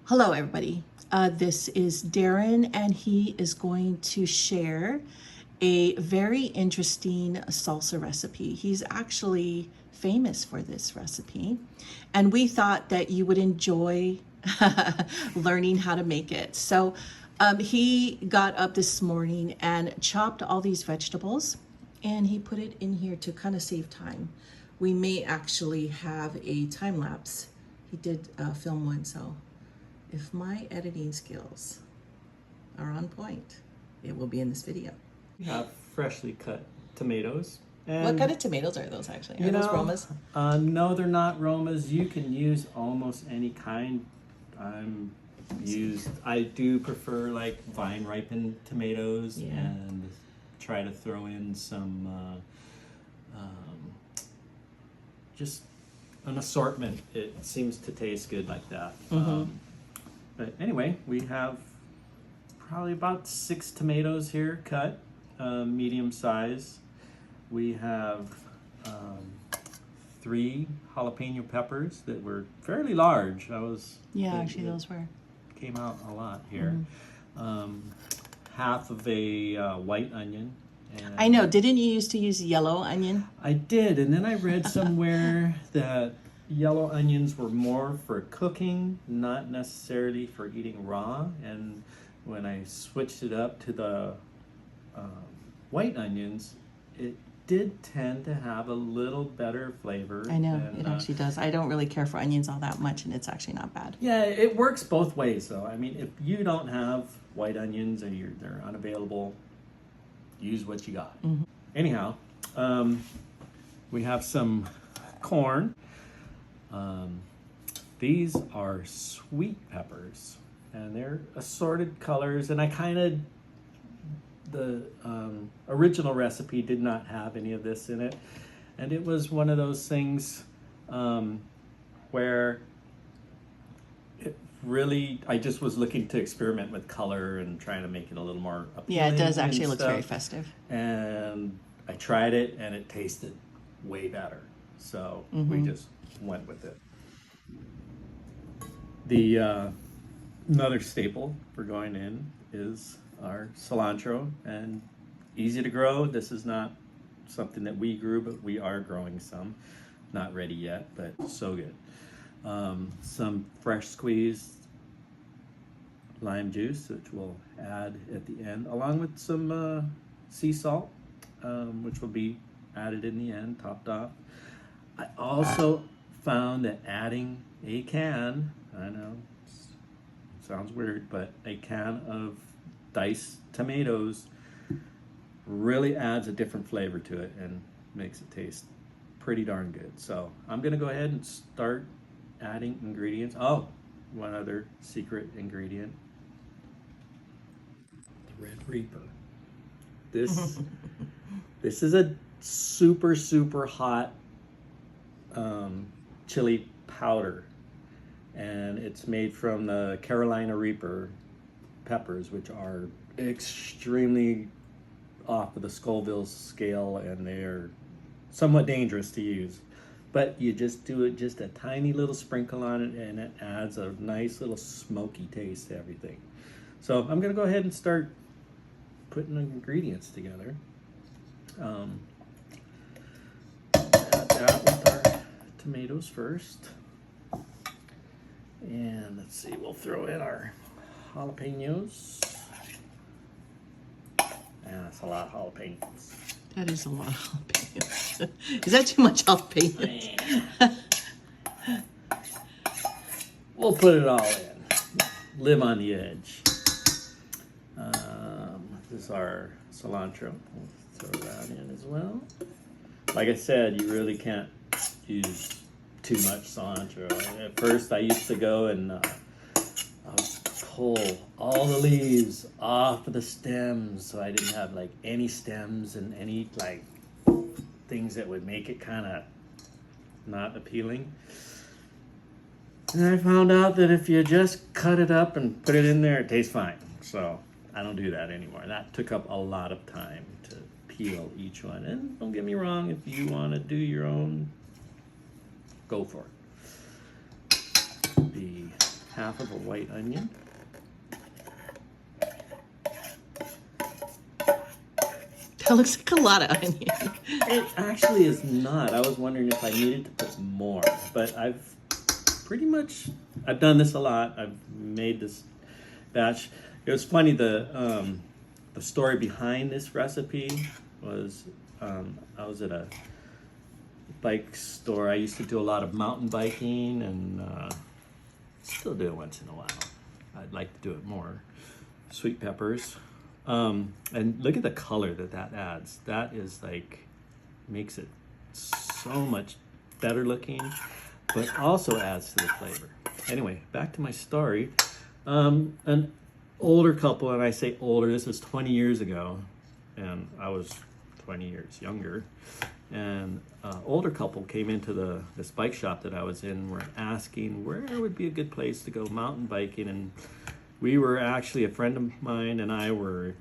Hello, everybody. This is Darren, and he is going to share a very interesting salsa recipe. He's actually famous for this recipe, and we thought that you would enjoy learning how to make it. So, he got up this morning and chopped all these vegetables, and he put it in here to kind of save time. We may actually have a time lapse. He did film one, so if my editing skills are on point, it will be in this video. We have freshly cut tomatoes. And What kind of tomatoes are those actually? Are those Romas? No, they're not Romas. You can use almost any kind. I do prefer like vine ripened tomatoes, and try to throw in some just an assortment. It seems to taste good like that. But anyway, we have probably about 6 tomatoes here cut, medium size. We have 3 jalapeno peppers that were fairly large. Actually those were. Came out a lot here. Half of a white onion. And I know, didn't you used to use yellow onion? I did, and then I read somewhere that yellow onions were more for cooking, not necessarily for eating raw. And when I switched it up to the white onions, it did tend to have a little better flavor. I know, it actually does. I don't really care for onions all that much, and it's actually not bad. Yeah, it works both ways though. I mean, if you don't have white onions and they're unavailable, use what you got. Anyhow, we have some corn. These are sweet peppers, and they're assorted colors, and the original recipe did not have any of this in it, and it was one of those things where I just was looking to experiment with color and trying to make it a little more appealing. Yeah, it does actually look very festive. And I tried it, and it tasted way better, so we just went with it. The another staple for going in is our cilantro, and easy to grow. This is not something that we grew, but we are growing some. Not ready yet, but so good. Some fresh squeezed lime juice, which we'll add at the end, along with some sea salt, which will be added in the end, topped off. I also found that adding a can, I know, sounds weird, but a can of diced tomatoes really adds a different flavor to it and makes it taste pretty darn good. So I'm gonna go ahead and start adding ingredients. Oh, one other secret ingredient, the Red Reaper. This is a super hot chili powder, and it's made from the Carolina Reaper peppers, which are extremely off of the Scoville scale, and they're somewhat dangerous to use. But you just do it, just a tiny little sprinkle on it, and it adds a nice little smoky taste to everything. So I'm gonna go ahead and start putting the ingredients together. Add that with our tomatoes first. And let's see, we'll throw in our jalapenos. Yeah, that's a lot of jalapenos. That is a lot of jalapenos. Is that too much jalapenos? We'll put it all in. Live on the edge. This is our cilantro. We'll throw that in as well. Like I said, you really can't use too much cilantro. At first, I used to go and I would pull all the leaves off of the stems, so I didn't have like any stems and any like things that would make it kind of not appealing. And I found out that if you just cut it up and put it in there, it tastes fine. So I don't do that anymore. That took up a lot of time to peel each one. And don't get me wrong, if you want to do your own, go for it. The half of a white onion. That looks like a lot of onion. It actually is not. I was wondering if I needed to put more, but I've done this a lot. I've made this batch. It was funny, the story behind this recipe was I was at a bike store. I used to do a lot of mountain biking and still do it once in a while. I'd like to do it more. Sweet peppers. And look at the color that adds. That is like, makes it so much better looking, but also adds to the flavor. Anyway, back to my story. An older couple, and I say older, this was 20 years ago, and I was 20 years younger. And older couple came into this bike shop that I was in, were asking where would be a good place to go mountain biking. And we were actually, a friend of mine and I were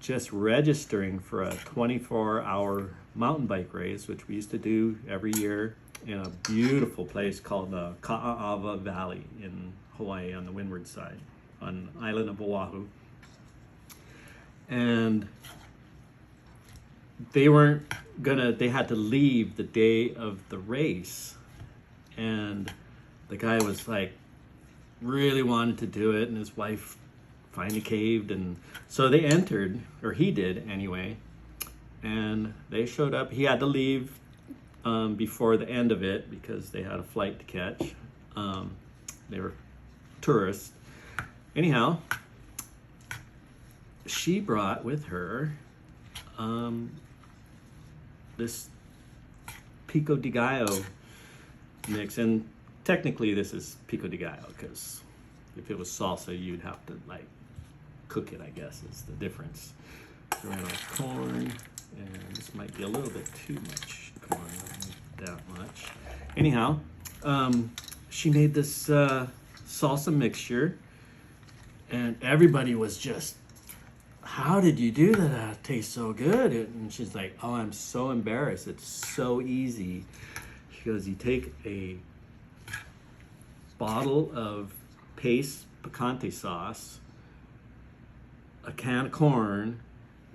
just registering for a 24-hour mountain bike race, which we used to do every year in a beautiful place called the Ka'ava Valley in Hawaii on the windward side, on the island of Oahu. And they had to leave the day of the race. And the guy was like, really wanted to do it, and his wife finally caved, and so they entered, or he did anyway, and they showed up. He had to leave before the end of it because they had a flight to catch. They were tourists. Anyhow, she brought with her this Pico de Gallo mix, and technically this is Pico de Gallo because if it was salsa, you'd have to like cook it, I guess, is the difference. So we're gonna have corn, and this might be a little bit too much corn, not that much. Anyhow, she made this salsa mixture, and everybody was just, how did you do that? That tastes so good. And she's like, oh, I'm so embarrassed. It's so easy. She goes, you take a bottle of paste picante sauce, a can of corn,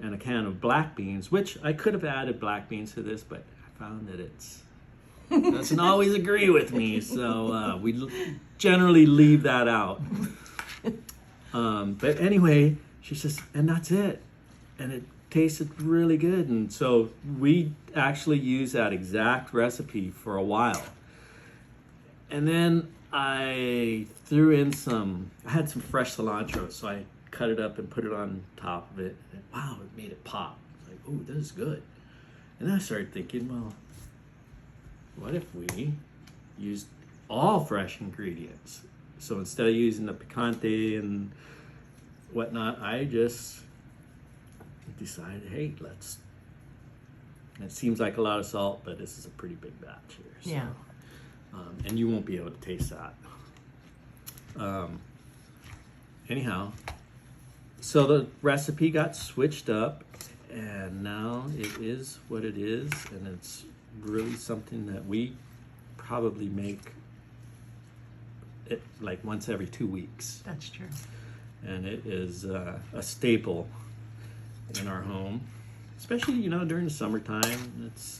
and a can of black beans, which I could have added black beans to this, but I found that it's doesn't always agree with me, so we generally leave that out. But anyway, she says, and that's it, and it tasted really good. And so we actually used that exact recipe for a while, and then I threw in I had some fresh cilantro, so I cut it up and put it on top of it. And wow, it made it pop. Like, oh, this is good. And then I started thinking, well, what if we used all fresh ingredients? So instead of using the picante and whatnot, I just decided, hey, it seems like a lot of salt, but this is a pretty big batch here. So. Yeah. And you won't be able to taste that. Anyhow, so the recipe got switched up, and now it is what it is, and it's really something that we probably make it like once every 2 weeks. That's true. And it is a staple in our home, especially during the summertime. It's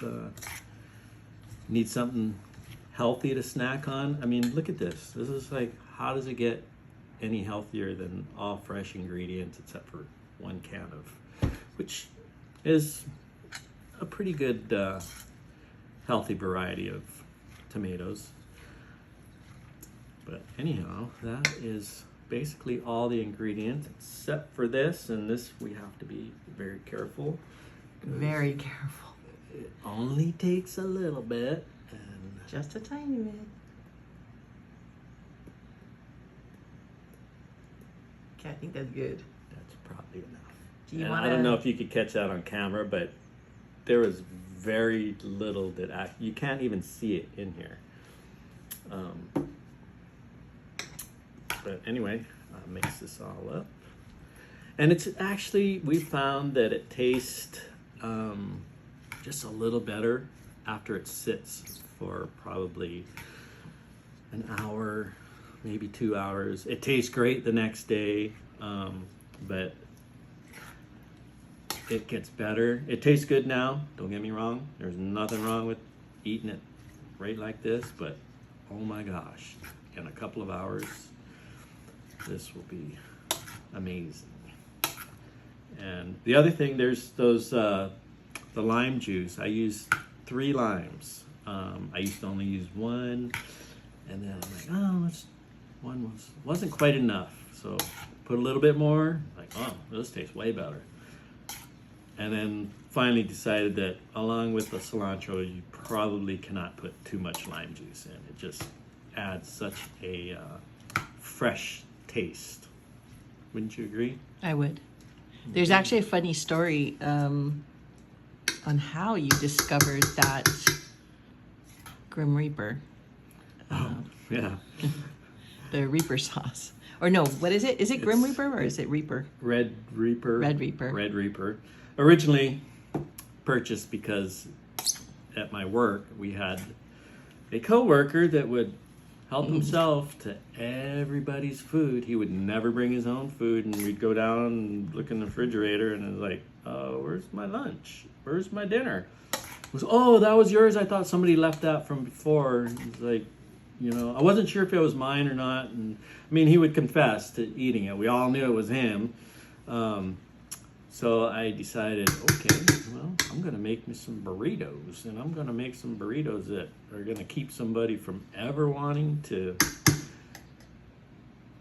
need something healthy to snack on. I mean, look at this. This is like, how does it get any healthier than all fresh ingredients except for one can of, which is a pretty good healthy variety of tomatoes. But anyhow, that is basically all the ingredients except for this, and this we have to be very careful. Very careful. It only takes a little bit. Just a tiny bit. Okay, I think that's good. That's probably enough. Do you and want I don't know if you could catch that on camera, but there was very little that you can't even see it in here. But anyway, I'll mix this all up. And it's actually, we found that it tastes just a little better after it sits for probably an hour, maybe 2 hours. It tastes great the next day, but it gets better. It tastes good now, don't get me wrong. There's nothing wrong with eating it right like this, but oh my gosh, in a couple of hours, this will be amazing. And the other thing, there's those, the lime juice. I use 3 limes. I used to only use 1, and then I'm like, oh, one wasn't quite enough. So put a little bit more, like, oh, this tastes way better. And then finally decided that along with the cilantro, you probably cannot put too much lime juice in. It just adds such a fresh taste. Wouldn't you agree? I would. There's actually a funny story on how you discovered that Grim Reaper. Yeah. The Reaper sauce. Or no, what is it? Is it Grim Reaper or is it Reaper? Red Reaper. Red Reaper. Red Reaper. Originally purchased because at my work we had a coworker that would help himself to everybody's food. He would never bring his own food, and we'd go down and look in the refrigerator, and it was like, where's my lunch? Where's my dinner? It was, oh, that was yours? I thought somebody left that from before. It's like, you know, I wasn't sure if it was mine or not. And I mean, he would confess to eating it. We all knew it was him. So I decided, okay, well, I'm going to make me some burritos, and I'm going to make some burritos that are going to keep somebody from ever wanting to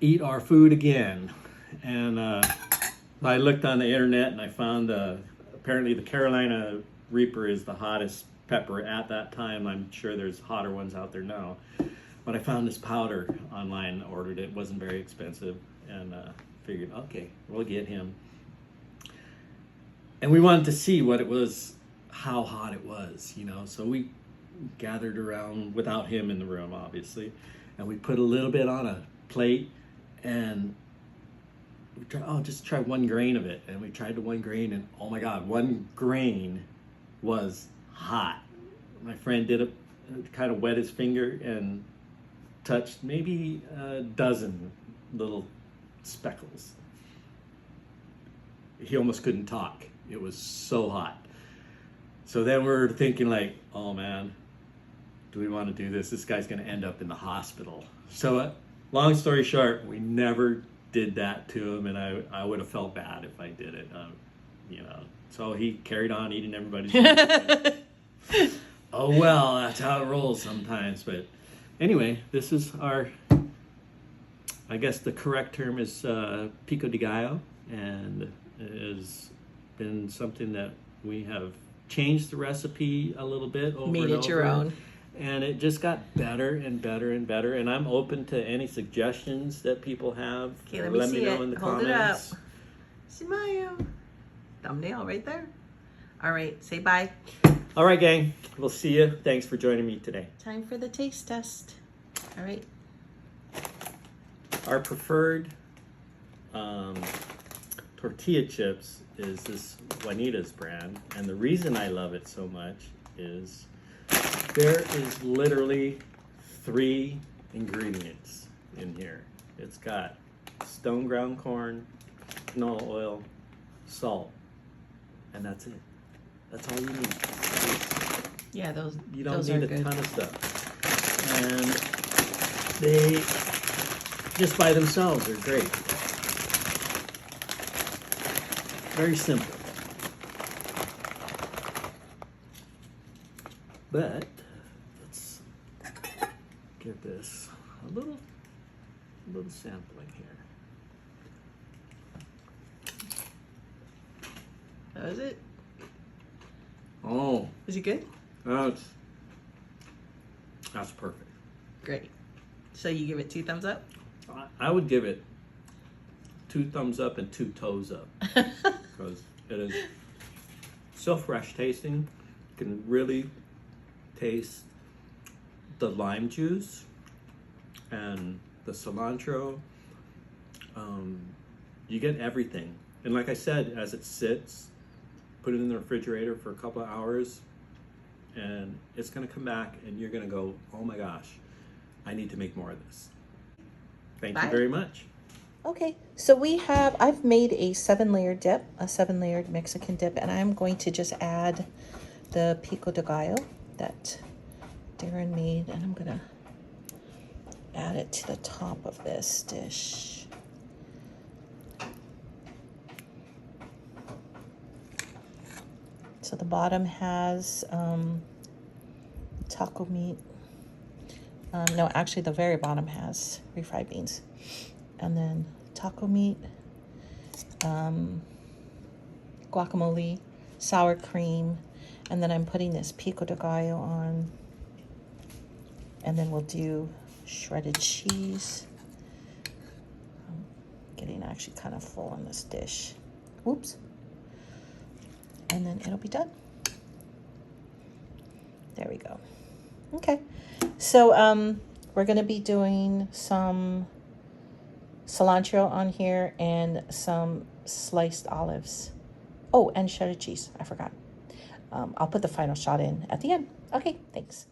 eat our food again. And I looked on the internet, and I found apparently the Carolina Reaper is the hottest pepper at that time. I'm sure there's hotter ones out there now. But I found this powder online, ordered it. It wasn't very expensive, and figured, okay, we'll get him. And we wanted to see what it was, how hot it was, you know. So we gathered around without him in the room, obviously. And we put a little bit on a plate, and we tried, just try 1 grain of it. And we tried the 1 grain, and oh my God, 1 grain was hot. My friend did it, kind of wet his finger and touched maybe a dozen little speckles. He almost couldn't talk. It was so hot. So then we're thinking like, oh man, do we want to do this? This guy's going to end up in the hospital. So long story short, we never did that to him, and I would have felt bad if I did it, you know. So he carried on eating everybody's food. Oh well, that's how it rolls sometimes. But anyway, this is our, I guess the correct term is Pico de Gallo, and it has been something that we have changed the recipe a little bit over Made and it your over. own. And it just got better and better and better. And I'm open to any suggestions that people have. Okay, let me see know it. in the Hold comments. it up. Smile. Thumbnail right there. All right, say bye. All right, gang. We'll see you. Thanks for joining me today. Time for the taste test. All right. Our preferred tortilla chips is this Juanita's brand. And the reason I love it so much is there is literally 3 ingredients in here. It's got stone ground corn, canola oil, salt, and that's it. That's all you need. Yeah, You don't those need are a good. ton of stuff. And they, just by themselves, are great. Very simple. But let's give this a little sampling here. That was it. Oh, Was it good? that's perfect. Great. So you give it 2 thumbs up? I would give it 2 thumbs up and 2 toes up because it is so fresh tasting. You can really taste the lime juice and the cilantro. You get everything. And like I said, as it sits, put it in the refrigerator for a couple of hours, and it's going to come back and you're going to go, oh my gosh, I need to make more of this. Thank Bye. you very much. Okay, so I've made a 7-layered dip, a 7-layered Mexican dip, and I'm going to just add the Pico de Gallo that Darren made, and I'm gonna add it to the top of this dish. So the bottom has taco meat. No, actually the very bottom has refried beans. And then taco meat, guacamole, sour cream, and then I'm putting this Pico de Gallo on. And then we'll do shredded cheese. I'm getting actually kind of full on this dish. Whoops. And then it'll be done. There we go. Okay. So we're going to be doing some cilantro on here and some sliced olives. Oh, and shredded cheese. I forgot. I'll put the final shot in at the end. Okay, thanks.